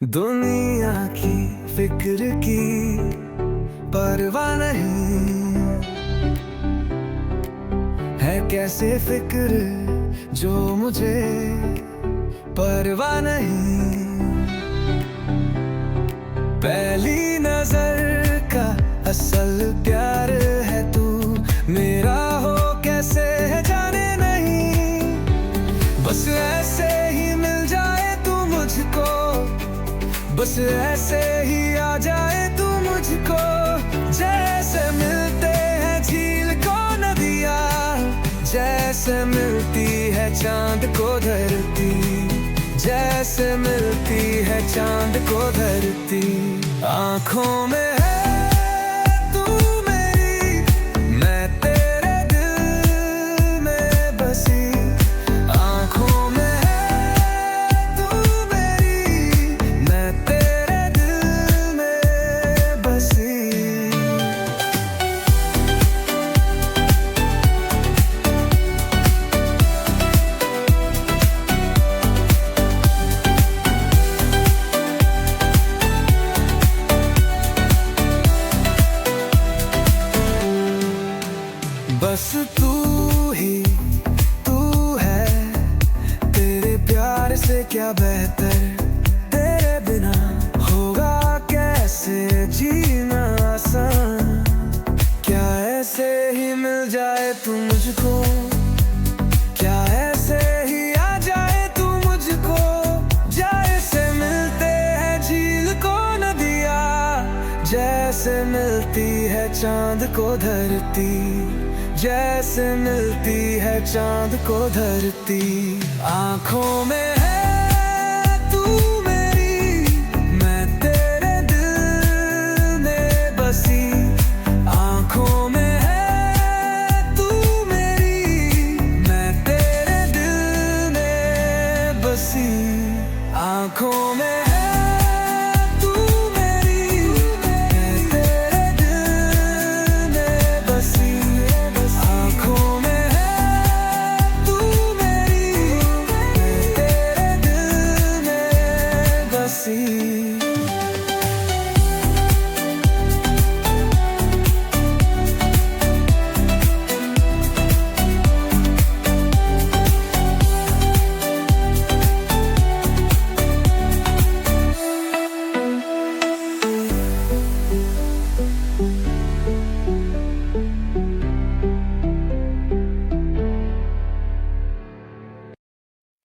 दुनिया की फिक्र की परवाह नहीं है, कैसे फिक्र जो मुझे परवाह नहीं। पहली नजर का असल प्यार है तू, मेरा हो कैसे है जाने नहीं। बस ऐसे ही मिल जाए तू मुझको, बस ऐसे ही आ जाए तू मुझको। जैसे मिलते हैं झील को नदियाँ, जैसे मिलती है चांद को धरती, जैसे मिलती है चांद को धरती। आँखों में है तू मेरी, मैं तेरे दिल में बसी। आँखों में है तू मेरी, मैं तेरे दिल में बसी। बस तू ही तू है, तेरे प्यार से क्या बेहतर। तेरे बिना होगा कैसे जीना आसान, क्या ऐसे ही मिल जाए तू मुझको, क्या ऐसे ही आ जाए तू मुझको। जैसे मिलते हैं झील को नदियाँ, जैसे मिलती है चांद को धरती, जैसे मिलती है चांद को धरती। आँखों में है तू मेरी, मैं तेरे दिल में बसी। आँखों में है तू मेरी, मैं तेरे दिल में बसी। आँखों में